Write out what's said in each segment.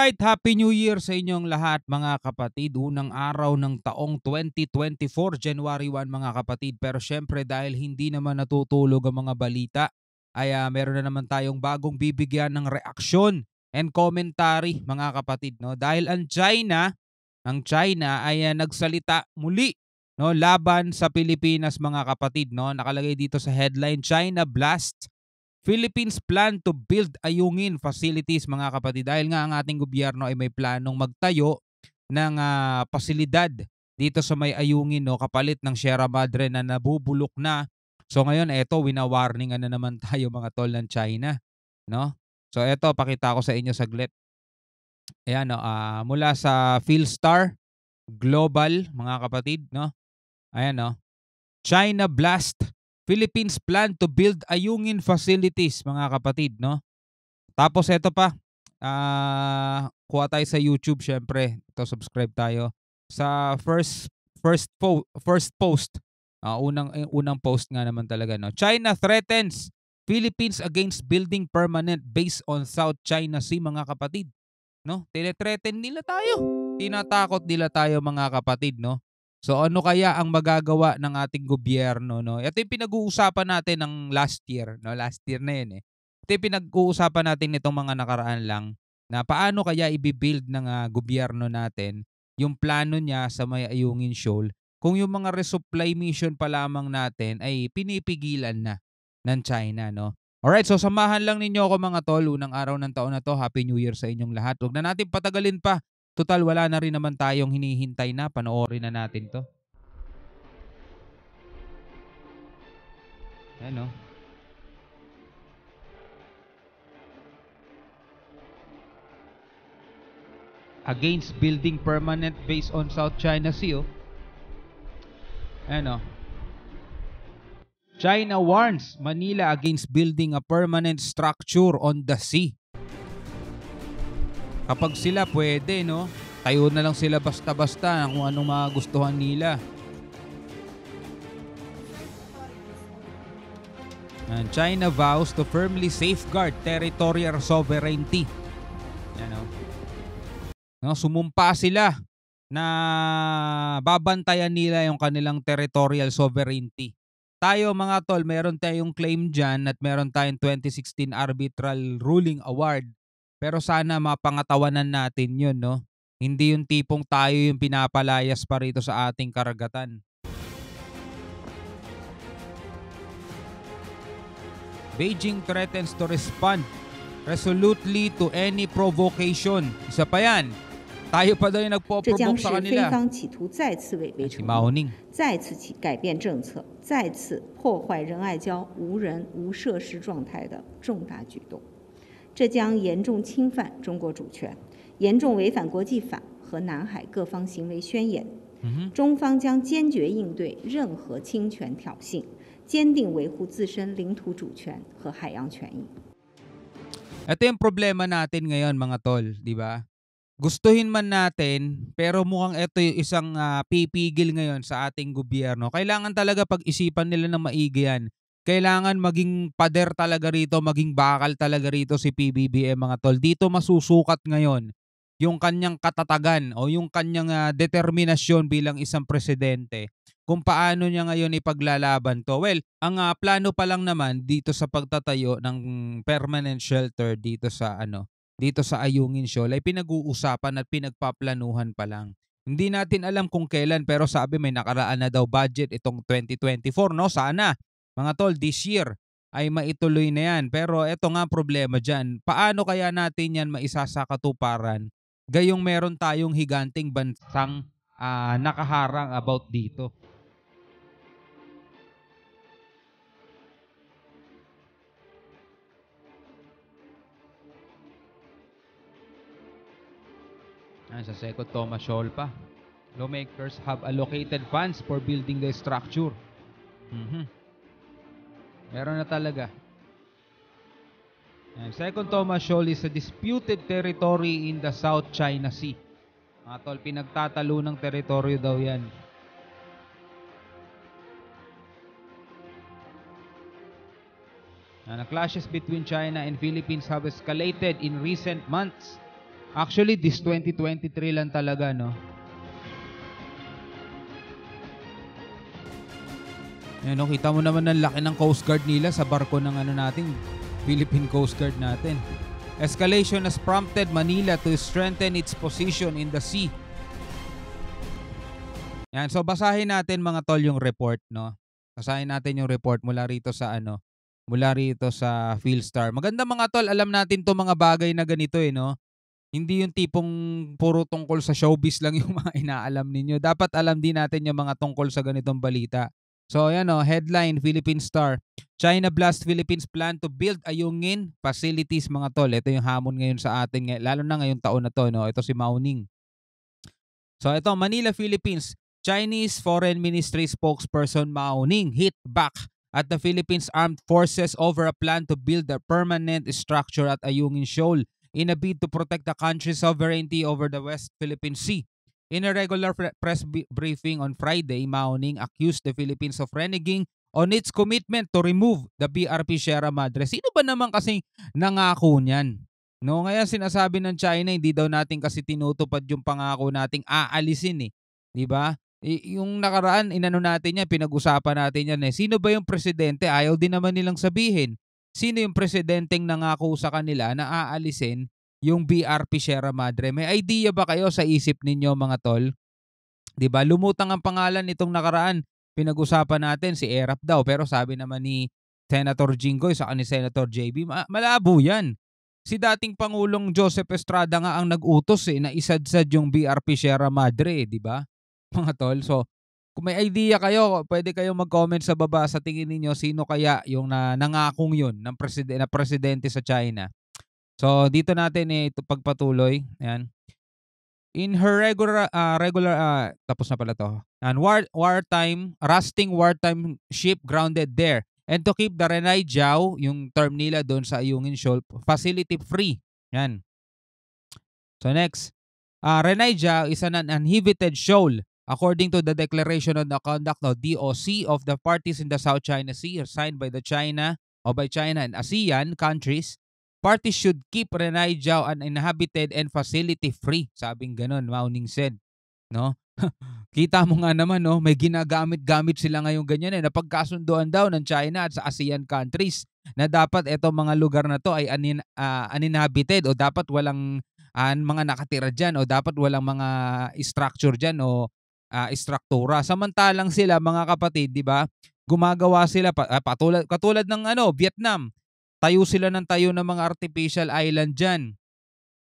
Alright, Happy New Year sa inyong lahat mga kapatid. Unang araw ng taong 2024, January 1 mga kapatid. Pero syempre dahil hindi naman natutulog ang mga balita, ay meron na naman tayong bagong bibigyan ng reaksyon and commentary mga kapatid. No? Dahil ang China ay nagsalita muli, no, laban sa Pilipinas mga kapatid. No? Nakalagay dito sa headline, China Blast Philippines plan to build ayungin facilities mga kapatid, dahil nga ang ating gobyerno ay may planong magtayo ng pasilidad dito sa may ayungin, no, kapalit ng Sierra Madre na nabubulok na. So ngayon eto, wina-warningan na naman tayo mga tol ng China, no? So eto, pakita ko sa inyo saglit. Ayan, no, mula sa Philstar Global mga kapatid, no? Ayan, no. China blast Philippines plan to build ayungin facilities mga kapatid, no? Tapos eto pa, kuha tayo sa YouTube syempre. Ito, subscribe tayo sa first post. Unang post nga naman talaga, no. China threatens Philippines against building permanent base on South China Sea mga kapatid, no? Tine-threaten nila tayo. Tinatakot nila tayo mga kapatid, no? So ano kaya ang magagawa ng ating gobyerno, no? Ito yung pinag-uusapan natin ng last year, no? Last year na 'yan eh. Ito yung pinag-uusapan natin nitong mga nakaraan lang, na paano kaya i-build ng gobyerno natin yung plano niya sa may Ayungin Shoal kung yung mga resupply mission pa lamang natin ay pinipigilan na ng China, no? Alright, so samahan lang ninyo ako mga tol. Unang araw ng taon na to, Happy New Year sa inyong lahat. Huwag na natin patagalin pa. Total, wala na rin naman tayong hinihintay na. Panoorin na natin to. Ayan, no? Against building permanent base on South China Sea, oh. Ayan, no? China warns Manila against building a permanent structure on the sea. Kapag sila pwede, no? Tayo na lang sila basta-basta kung anong magustuhan nila. And China vows to firmly safeguard territorial sovereignty. Yan, no, sumumpa sila na babantayan nila yung kanilang territorial sovereignty. Tayo mga tol, meron tayong claim dyan at meron tayong 2016 Arbitral Ruling Award. Pero sana mapangatawanan natin yun, no? Hindi yung tipong tayo yung pinapalayas pa rito sa ating karagatan. Beijing threatens to respond resolutely to any provocation. Isa pa yan. Tayo pa daw yung nagpo-provoke sa kanila. Si Mao Ning. 再次起改变政策，再次破坏仁爱礁无人无设施状态的重大举动，这将严重侵犯中国主权，严重违反国际法和南海各方行为宣言。中方将坚决应对任何侵权挑衅，坚定维护自身领土主权和海洋权益。 Ito yung problema natin ngayon mga tol, di ba? Gustuhin man natin, pero mukhang ito yung isang pipigil ngayon sa ating gobyerno. Kailangan talaga pag-isipan nila ng maigi yan. Kailangan maging pader talaga rito, maging bakal talaga rito si PBBM mga tol. Dito masusukat ngayon yung kanyang katatagan o yung kanyang determinasyon bilang isang presidente. Kung paano niya ngayon ipaglalaban to. Well, ang plano pa lang naman dito sa pagtatayo ng permanent shelter dito sa Ayungin Shoal ay pinag-uusapan at pinagpaplanuhan pa lang. Hindi natin alam kung kailan, pero sabi may nakaraan na daw budget itong 2024, no? Sana mga tol, this year ay maituloy na yan. Pero eto nga problema dyan. Paano kaya natin yan maisasakatuparan gayong meron tayong higanting bansang nakaharang about dito? Sa Second Thomas Shoal pa. Lawmakers have allocated funds for building the structure. Meron na talaga. Second Thomas Shoal is a disputed territory in the South China Sea. Mga tol, pinagtatalo ng teritoryo daw yan. The clashes between China and Philippines have escalated in recent months Actually, this 2023 lang talaga, no? Yan, no? Kita mo naman ang laki ng Coast Guard nila sa barko ng nating Philippine Coast Guard natin. Escalation has prompted Manila to strengthen its position in the sea. Yan, so basahin natin mga tol yung report, no? Basahin natin yung report mula rito sa Philstar. Maganda mga tol, alam natin 'tong mga bagay na ganito no. Hindi yung tipong puro tungkol sa showbiz lang yung mga inaalam ninyo. Dapat alam din natin yung mga tungkol sa ganitong balita. So ayan headline Philippine Star. China blast Philippines plan to build Ayungin facilities mga tol. Ito yung hamon ngayon sa atin, lalo na ngayong taon na to, no. Ito si Mao Ning. So ito, Manila, Philippines. Chinese Foreign Ministry spokesperson Mao Ning hit back at the Philippines Armed Forces over a plan to build a permanent structure at Ayungin Shoal in a bid to protect the country's sovereignty over the West Philippine Sea. In a regular press briefing on Friday, Mao Ning accused the Philippines of reneging on its commitment to remove the BRP Sierra Madre. Sino ba naman kasing nangako niyan? No, ngayon sinasabi ng China hindi daw natin kasi tinutupad yung pangako nating aalisin 'di ba? Yung nakaraan inano natin yan, pinag-usapan natin yan Sino ba yung presidente? Ayaw din naman nilang sabihin. Sino yung presidenteng nangako sa kanila na aalisin yung BRP Sierra Madre? May idea ba kayo sa isip ninyo mga tol? 'Di ba? Lumutang ang pangalan nitong nakaraan. Pinag-usapan natin si Erap daw pero sabi naman ni Senator Jinggoy sa ni Senator JB, malabo 'yan. Si dating Pangulong Joseph Estrada nga ang nag-utos na isadsad yung BRP Sierra Madre, 'di ba? Mga tol. So, kung may idea kayo, pwede kayong mag-comment sa baba sa tingin ninyo sino kaya yung nangakong yun ng presidente sa China. So, dito natin ito pagpatuloy. Ayan. In her tapos na pala to. And rusting wartime ship grounded there. And to keep the Renai Jiao, yung term nila doon sa Ayungin Shoal, facility free. Yan. So next, Renai Jiao is an uninhabited shoal. According to the Declaration on the Conduct of DOC of the parties in the South China Sea signed by China and ASEAN countries, parties should keep Renai Jiao uninhabited and facility free. Sabing ganun, Mao Ning said. No? Kita mo nga naman, no? May ginagamit-gamit sila ngayong ganyan Napagkasunduan daw ng China at sa ASEAN countries na dapat itong mga lugar na to ay uninhabited o dapat walang mga nakatira dyan o dapat walang mga structure dyan o istruktura. Samantalang sila mga kapatid, 'di ba? Gumagawa sila katulad ng Vietnam. Tayo sila ng mga artificial island diyan.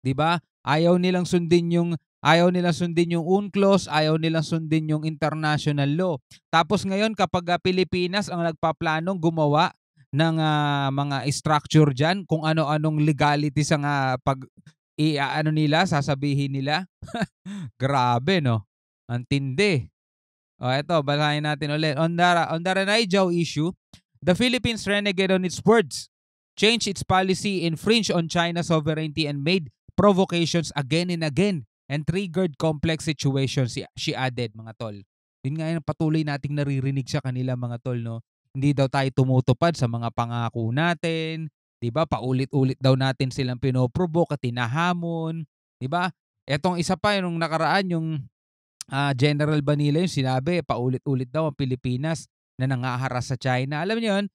'Di ba? Ayaw nilang sundin yung UNCLOS, ayaw nilang sundin yung international law. Tapos ngayon kapag Pilipinas ang nagpaplanong gumawa ng mga structure diyan, kung ano-anong legalities ang sasabihin nila. Grabe, no? Ang tindi. Ito, basahin natin ulit. On the Renai Jiao issue, the Philippines reneged on its words, changed its policy, infringed on China's sovereignty, and made provocations again and again, and triggered complex situations, she added, mga tol. Yun nga yung patuloy nating naririnig sa kanila, mga tol, no? Hindi daw tayo tumutupad sa mga pangako natin, 'di ba? Paulit-ulit daw natin silang pinoprovoke at tinahamon, 'di ba? Etong isa pa yung nakaraan yung General Banila yung sinabi, paulit-ulit daw ang Pilipinas na nangaharas sa China. Alam niyo yun,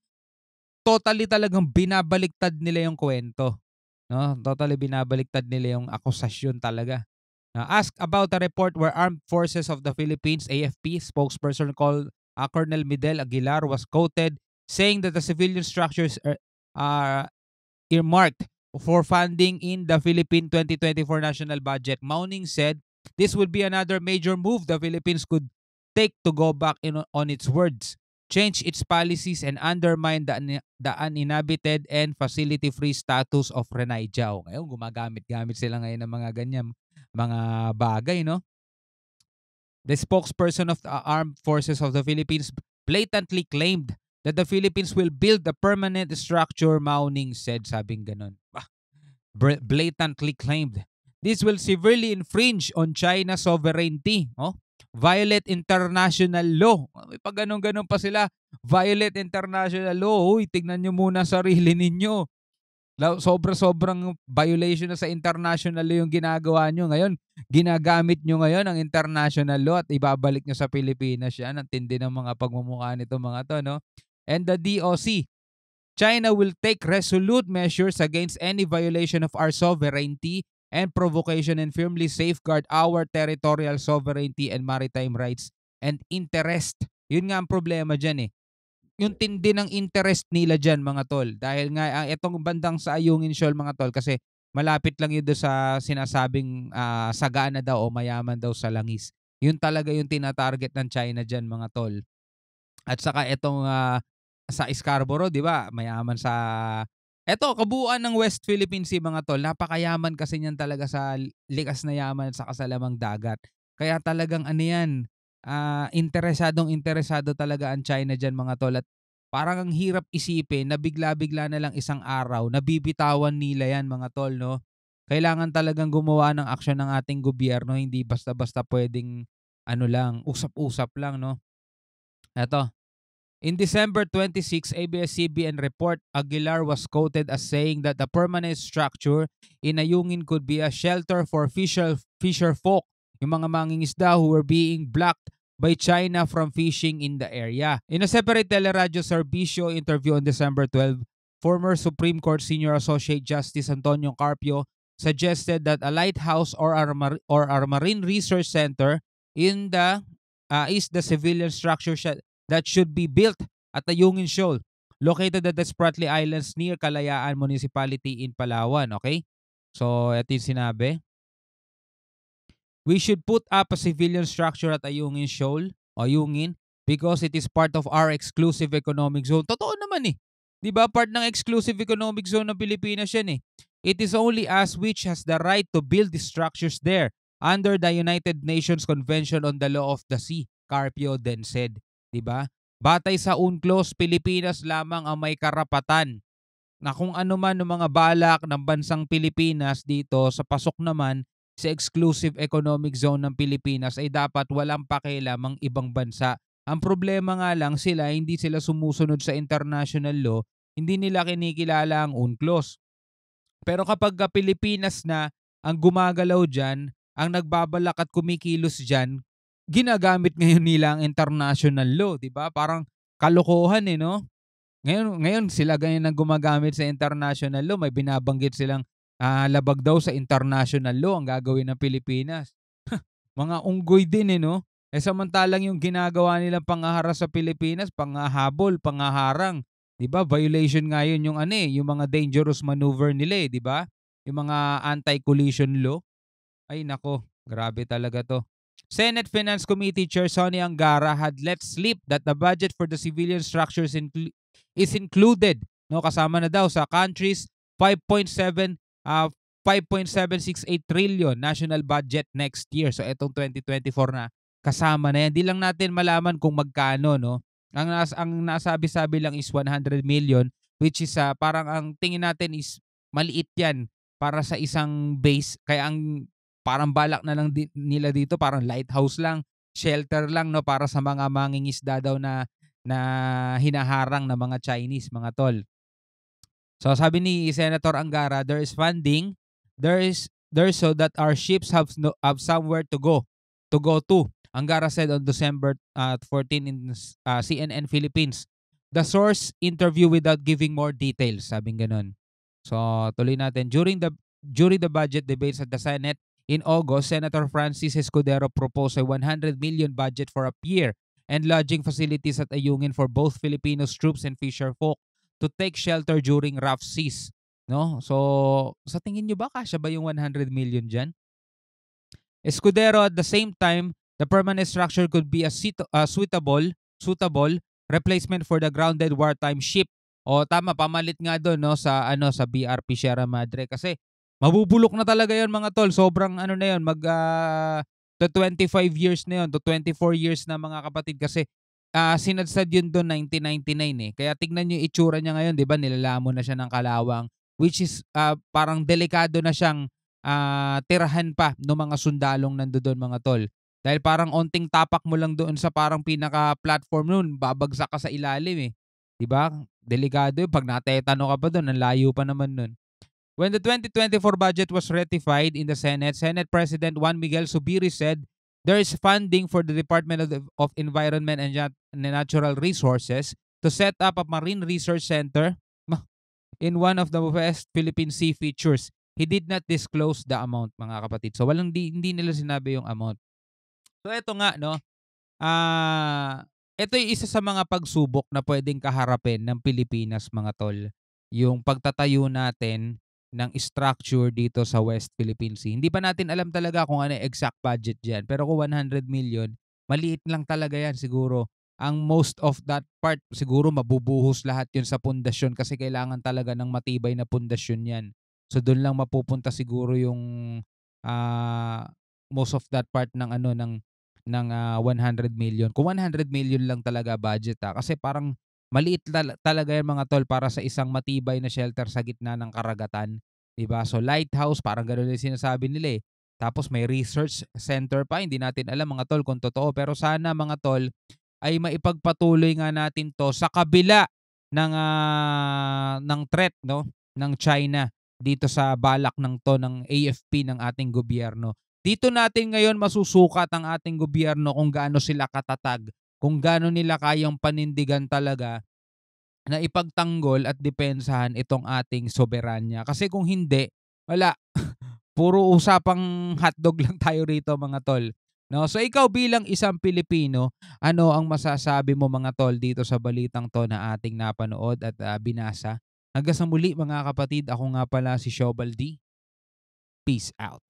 totally talagang binabaliktad nila yung kwento. No? Totally binabaliktad nila yung akusasyon talaga. Asked about a report where Armed Forces of the Philippines, AFP, spokesperson called Colonel Midel Aguilar was quoted saying that the civilian structures are earmarked for funding in the Philippine 2024 national budget. Mao Ning said, this would be another major move the Philippines could take to go back on its words, change its policies, and undermine the uninhabited and facility-free status of Renai Jiao. Ngayon, gumagamit-gamit sila ngayon ng mga ganyan mga bagay, no? The spokesperson of the Armed Forces of the Philippines blatantly claimed that the Philippines will build a permanent structure, Mao Ning said, sabing ganun. Blatantly claimed. This will severely infringe on China's sovereignty. Violate international law. May pag ganun pa sila. Violate international law. Uy, tignan nyo muna sarili ninyo. Sobra-sobrang violation na sa international law yung ginagawa nyo ngayon. Ginagamit nyo ngayon ang international law at ibabalik nyo sa Pilipinas yan. Ang tindi ng mga pagmumukha nito mga to, no? And the DOC, China will take resolute measures against any violation of our sovereignty and provocation and firmly safeguard our territorial sovereignty and maritime rights and interest. Yun nga ang problema dyan eh. Yung tindi ng interest nila dyan mga tol. Dahil nga itong bandang sa Ayungin Shoal mga tol kasi malapit lang yun doon sa sinasabing sagana daw o mayaman daw sa langis. Yun talaga yung tinatarget ng China dyan mga tol. At saka itong sa Scarborough, di ba? Mayaman sa... Eto, kabuuan ng West Philippine Sea mga tol. Napakayaman kasi niyan talaga sa likas na yaman at saka sa lamang dagat. Kaya talagang ano yan, interesado talaga ang China dyan mga tol. At parang ang hirap isipin na bigla-bigla na lang isang araw, nabibitawan nila yan mga tol, no? Kailangan talagang gumawa ng aksyon ng ating gobyerno, hindi basta-basta pwedeng ano lang, usap-usap lang, no? Eto, in December 26, ABS-CBN report, Aguilar was quoted as saying that the permanent structure in Ayungin could be a shelter for fisher folk, yung mga mangingisda who were being blocked by China from fishing in the area. In a separate teleradyo serbisyo interview on December 12, former Supreme Court Senior Associate Justice Antonio Carpio suggested that a lighthouse or a marine research center in the is the civilian structure that should be built at Ayungin Shoal, located at the Spratly Islands near Kalayaan Municipality in Palawan. Okay? So, ito yung sinabi. We should put up a civilian structure at Ayungin Shoal, Ayungin, because it is part of our exclusive economic zone. Totoo naman eh. Di ba? Part ng exclusive economic zone ng Pilipinas yan eh. It is only us which has the right to build the structures there under the United Nations Convention on the Law of the Sea, Carpio then said. Diba? Batay sa UNCLOS, Pilipinas lamang ang may karapatan na kung ano man ng mga balak ng bansang Pilipinas dito sa pasok naman sa exclusive economic zone ng Pilipinas ay dapat walang pakialam ang ibang bansa. Ang problema nga lang hindi sila sumusunod sa international law, hindi nila kinikilala ang UNCLOS. Pero kapag Pilipinas na ang gumagalaw dyan, ang nagbabalak at kumikilos dyan, ginagamit ngayon nila ang international law, di ba? Parang kalokohan eh, no? Ngayon sila ganyan ang gumagamit sa international law. May binabanggit silang labag daw sa international law ang gagawin ng Pilipinas. Mga unggoy din eh, no? Samantalang yung ginagawa nilang pangaharas sa Pilipinas, pangahabol, pangaharang, 'di ba? Violation nga 'yun yung yung mga dangerous maneuver nila, 'di ba? Yung mga anti-collision law. Ay nako, grabe talaga 'to. Senate Finance Committee Chair Sonny Angara had let slip that the budget for the civilian structures is included, no, kasama na daw sa country's 5.768 trillion national budget next year. So etong 2024 na kasama na yan. Di lang natin malaman kung magkano, no. Ang nasabi-sabi lang is 100 million, which is parang ang tingin natin is maliit yan para sa isang base. Kaya ang parang balak na lang nila dito, parang lighthouse lang, shelter lang, no, para sa mga mangingisda daw na hinaharang ng mga Chinese, mga tol. So sabi ni Senator Angara, there is funding, there so that our ships have somewhere to go to. Angara said on December 14 in CNN Philippines. The source interview without giving more details, sabing ganun. So tuloy natin. During the budget debates at the Senate in August, Senator Francis Escudero proposed a 100 million budget for a pier and lodging facilities at Ayungin for both Filipino troops and fisherfolk to take shelter during rough seas. No? So, sa tingin nyo ba, kasya ba yung 100 million dyan? Escudero, at the same time, the permanent structure could be a suitable replacement for the grounded wartime ship. O tama, pamalit nga doon, no, sa BRP Sierra Madre kasi mabubulok na talaga 'yon mga tol. Sobrang na 'yon, to 25 years na 'yon, to 24 years na mga kapatid kasi sinadsad yun doon 1999 eh. Kaya tignan niyo itsura niya ngayon, 'di ba? Nilalamon na siya ng kalawang, which is parang delikado na siyang tirahan pa ng mga sundalong nandoon mga tol. Dahil parang onting tapak mo lang doon sa parang pinaka-platform noon, babagsak ka sa ilalim eh. 'Di ba? Delikado 'yun pag natetano ka pa doon, ang layo pa naman noon. When the 2024 budget was ratified in the Senate, Senate President Juan Miguel Zubiri said there is funding for the Department of Environment and Natural Resources to set up a marine research center in one of the West Philippine Sea features. He did not disclose the amount, mga kapatid. So hindi nila sinabi yung amount. So eto nga, no, ito yung isa sa mga pagsubok na pwedeng kaharapin ng Pilipinas, mga tol. Yung pagtatayo natin ng structure dito sa West Philippine Sea. Hindi pa natin alam talaga kung ano yung exact budget dyan. Pero kung 100 million, maliit lang talaga yan siguro. Ang most of that part, siguro mabubuhos lahat yun sa pundasyon kasi kailangan talaga ng matibay na pundasyon yan. So doon lang mapupunta siguro yung most of that part ng 100 million. Kung 100 million lang talaga budget kasi parang maliit talaga yan, mga tol, para sa isang matibay na shelter sa gitna ng karagatan, 'di ba? So lighthouse, parang gano'n yung sinasabi nila eh. Tapos may research center pa, hindi natin alam, mga tol, kung totoo, pero sana, mga tol, ay maipagpatuloy nga natin 'to sa kabila ng threat, no, ng China dito sa balak ng AFP ng ating gobyerno. Dito natin ngayon masusukat ang ating gobyerno kung gaano sila katatag, kung gaano nila kayang panindigan talaga na ipagtanggol at depensahan itong ating soberanya. Kasi kung hindi, wala. Puro usapang hotdog lang tayo rito, mga tol. No? So ikaw bilang isang Pilipino, ano ang masasabi mo, mga tol, dito sa balitang to na ating napanood at binasa? Hanggang sa muli, mga kapatid, ako nga pala si Shobal D. Peace out.